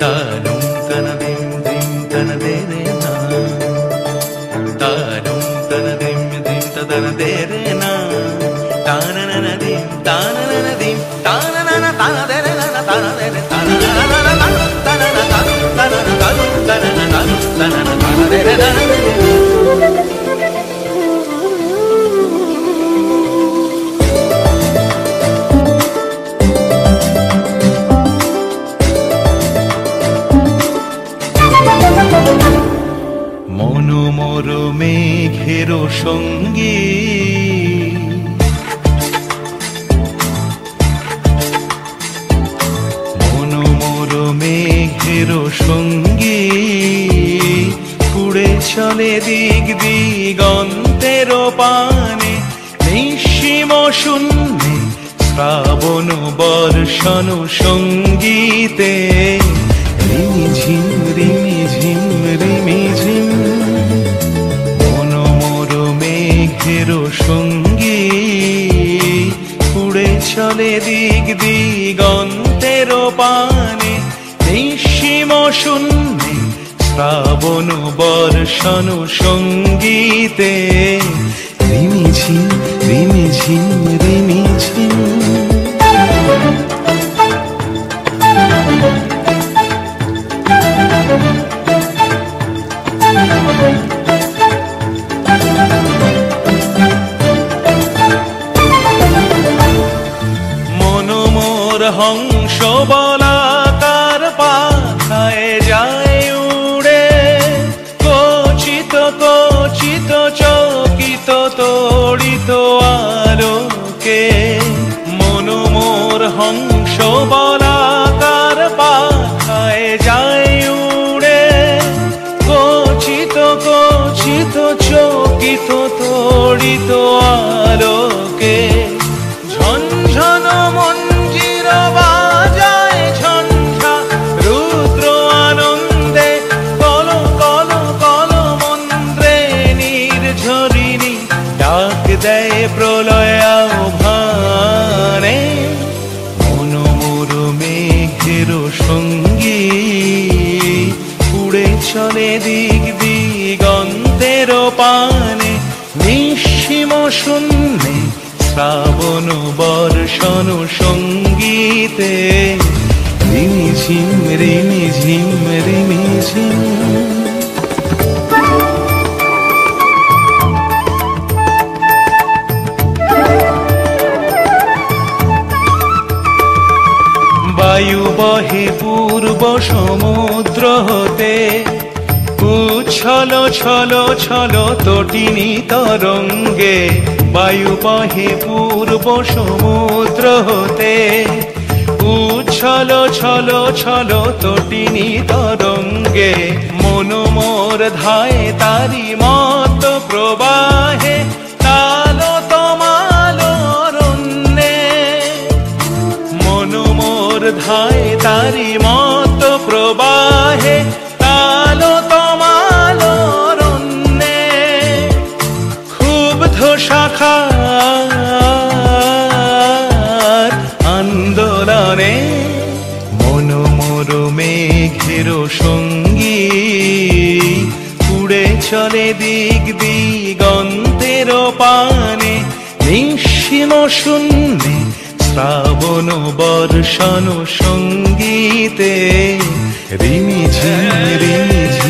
তানুম তানাদিম দিম তানাদে রে না, তানুম তানাদিম দিম তানাদে রে না, তানানানাদিম তানানানাদিম তানানানা তানাদে রে না তানাদে রে তানানানা তানানা তানুম তানানা তানুম তানানা তানুম তানানা তানাদে রে না। মনোমর মেঘের সঙ্গী মনোমর মেঘের সঙ্গী উড়ে চলে দিক দিগন্তের পানে, নিঃসীম শূন্যে শ্রাবণ বর্ষণ সঙ্গীতে রিমিঝিম রিমিঝিম রিমিঝিম। মনোমর মেঘের সঙ্গী উড়ে চলে দিক দিগন্তের পানে, নিঃসীম শূন্যে শ্রাবণ বর্ষণ সঙ্গীতে রিমিঝিম রিমিঝিম রিমিঝিম। মনোমর হংস বলাকার পাখায় যায় উড়ে, কচিত কচিত চকিত তড়িত আলোকে। মনোমর হংস বলাকার পাখায় যায় উড়ে, কচিত কচিত চকিত তড়িত আলোকে। ঝনঝন মঞ্জির বাজায় ঝঞ্ঝা রুদ্র আনন্দে, কল কল কল মন্ত্রে নির্ঝরিণী ডাক দেয় প্রলয় আহ্বানে। মনোমর মেঘের সঙ্গী উড়ে চলে দিক দিগন্তের পানে, নিঃসীম শূন্যে শ্রাবণ বর্ষণ সঙ্গীতে রিমিঝিম রিমিঝিম রিমিঝিম। বায়ু বহে পূর্ব সমুদ্র হতে, উচ্ছল ছল ছল তটিনী তরঙ্গে। বায়ু বহে পূর্ব সমুদ্র হতে, উচ্ছল ছল ছল তটিনী তরঙ্গে। মনোমর ধায় তারি মত প্রবাহে, তাল তমাল অরণ্যে। মনোমর ধায় তারি মত প্রবাহে, তাল তমাল অরণ্যে। ক্ষুব্ধ শাখার আন্দোলনে মনোমর মেঘের সঙ্গী উড়ে চলে দিক দিগন্তের পানে, নিঃসীম শূন্যে শ্রাবণ বর্ষণ সঙ্গীতে রিমিঝিম রিমিঝিম।